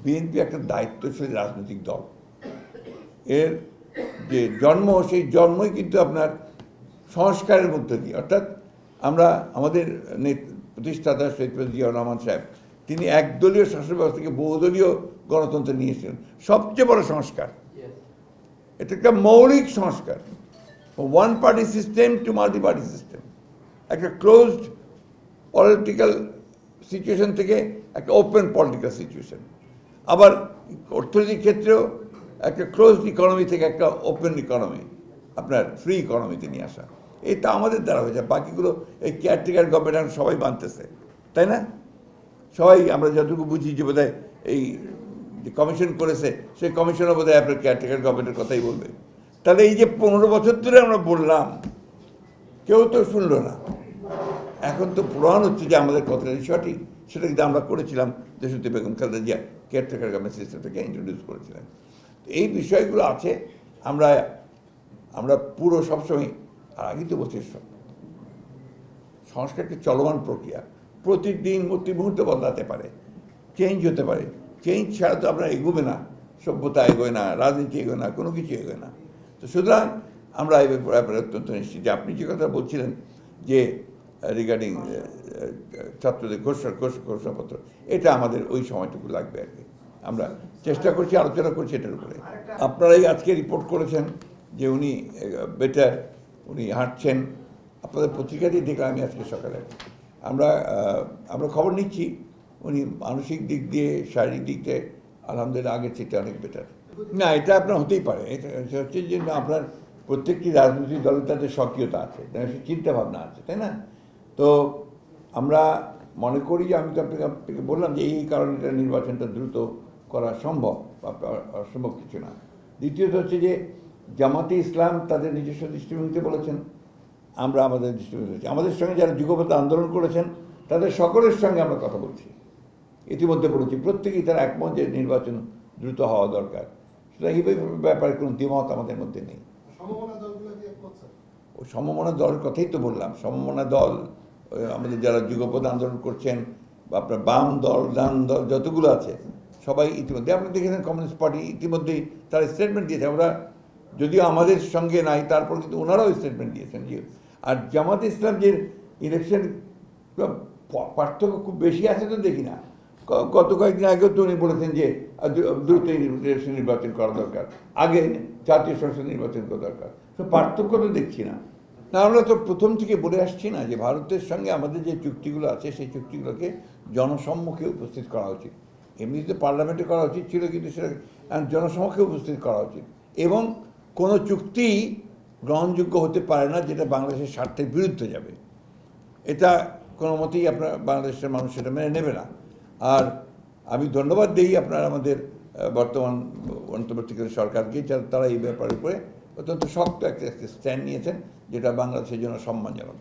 BNP একটা দায়িত্বশীল রাজনৈতিক দল। এর যে জন্ম, সেই জন্মই কিন্তু আপনার সংস্কারের মধ্য দিয়ে, অর্থাৎ আমরা আমাদের প্রতিষ্ঠাতা শহীদ প্রেসিডেন্ট জিয়াউর রহমান সাহেব, তিনি একদলীয় শাসন ব্যবস্থা থেকে বহুদলীয় গণতন্ত্র নিয়েছিলেন। সবচেয়ে বড় সংস্কার এটা, একটা মৌলিক সংস্কার, one party system to multi party system, একটা ক্লোজড পলিটিক্যাল সিচুয়েশন থেকে একটা ওপেন পলিটিক্যাল সিচুয়েশন, আবার অর্থনৈতিক ক্ষেত্রেও একটা ক্লোজড ইকোনমি থেকে একটা ওপেন ইকোনমি, আপনার ফ্রি ইকোনমিতে নিয়ে আসা। এটা আমাদের দ্বারা হয়েছে, বাকিগুলো এই কেয়ারটেকার গভর্নমেন্ট সবাই বানতেছে, তাই না? সবাই আমরা যতটুকু বুঝি যে বোধহয় এই যে কমিশন করেছে, সেই কমিশনও বোধহয় আপনার কেয়ারটেকার গভর্নমেন্টের কথাই বলবে। তাহলে এই যে 15 বছর ধরে আমরা বললাম, কেউ তো শুনলো না। এখন তো প্রমাণ হচ্ছে যে আমাদের কথাটা সঠিক। সেটা কিন্তু আমরা করেছিলাম, দেশনেত্রী বেগম খালেদা জিয়া কেয়ারটেকার গভর্নমেন্ট সিস্টেমটাকে ইন্ট্রোডিউস করেছিলেন। এই বিষয়গুলো আছে। আমরা পুরো সবসময়, আর আগে তো বলছি, সংস্কার একটা চলমান প্রক্রিয়া, প্রতিদিন প্রতি মুহূর্তে বদলাতে পারে, চেঞ্জ হতে পারে। চেঞ্জ ছাড়া তো আপনার এগোবে না, সভ্যতা এগোয় না, রাজনীতি এগোয় না, কোনো কিছু এগোয় না। তো সুতরাং আমরা এই ব্যাপারে অত্যন্ত নিশ্চিত যে আপনি যে কথা বলছিলেন যে রিগার্ডিং ছাত্রদের ঘোষণাপত্র, এটা আমাদের ওই সময়টুকু লাগবে আর কি। আমরা চেষ্টা করছি, আলোচনা করছি এটার উপরে। আপনারাই আজকে রিপোর্ট করেছেন যে উনি বেটার, উনি হাঁটছেন। আপনাদের পত্রিকাতেই দেখলাম আমি আজকে সকালে। আমরা খবর নিচ্ছি, উনি মানসিক দিক দিয়ে, শারীরিক দিক দিয়ে আলহামদুলিল্লাহ আগের চেয়ে অনেক বেটার। না, এটা আপনার হতেই পারে। এটা হচ্ছে যে আপনার প্রত্যেকটি রাজনৈতিক দলের তাদের সক্রিয়তা আছে, চিন্তা ভাবনা আছে, তাই না? তো আমরা মনে করি যে, আমি তো আপনাকে বললাম যে এই কারণে এটা নির্বাচনটা দ্রুত করা সম্ভব, অসম্ভব কিছু না। দ্বিতীয়ত হচ্ছে যে জামাতে ইসলাম তাদের নিজস্ব দৃষ্টিভঙ্গিতে বলেছেন, আমরা আমাদের দৃষ্টিভঙ্গি, আমাদের সঙ্গে যারা যুগপৎ আন্দোলন করেছেন তাদের সকলের সঙ্গে আমরা কথা বলছি, ইতিমধ্যে বলেছি, প্রত্যেকেই তারা একমত যে নির্বাচন দ্রুত হওয়া দরকার। সেটা এই ব্যাপারে কোনো দ্বিমত আমাদের মধ্যে নেই। ওই সমমনা দলের কথাই তো বললাম। সমমনা দল আমাদের যারা যুগপৎ আন্দোলন করছেন, বা আপনার বাম দল, ডান দল যতগুলো আছে, সবাই ইতিমধ্যে, আপনি দেখেছেন কমিউনিস্ট পার্টি ইতিমধ্যেই তারা স্টেটমেন্ট দিয়েছে। আমরা যদিও আমাদের সঙ্গে নাই, তারপর কিন্তু ওনারাও স্টেটমেন্ট দিয়েছেন যে, আর জামাত ইসলাম যে ইলেকশন পার্থক্য খুব বেশি আছে তো দেখি না। গত কয়েকদিন আগেও তো উনি বলেছেন যে দ্রুত নির্বাচন করা দরকার, আগে জাতীয় সংসদ নির্বাচন করা দরকার। তো পার্থক্য তো দেখছি না। না, আমরা তো প্রথম থেকে বলে আসছি না যে ভারতের সঙ্গে আমাদের যে চুক্তিগুলো আছে, সেই চুক্তিগুলোকে জনসম্মুখে উপস্থিত করা উচিত। এমনিতে পার্লামেন্টে করা উচিত ছিল, কিন্তু সেটা জনসম্মুখে উপস্থিত করা উচিত। এবং কোনো চুক্তি গ্রহণযোগ্য হতে পারে না যেটা বাংলাদেশের স্বার্থের বিরুদ্ধে যাবে। এটা কোনো মতেই আপনার বাংলাদেশের মানুষ সেটা মেনে নেবে না। আর আমি ধন্যবাদ দিই আপনার আমাদের বর্তমান অন্তর্বর্তীকালীন সরকারকে, তারা এই ব্যাপারের উপরে অত্যন্ত শক্ত একটা স্ট্যান্ড নিয়েছেন, যেটা বাংলাদেশের জন্য সম্মানজনক।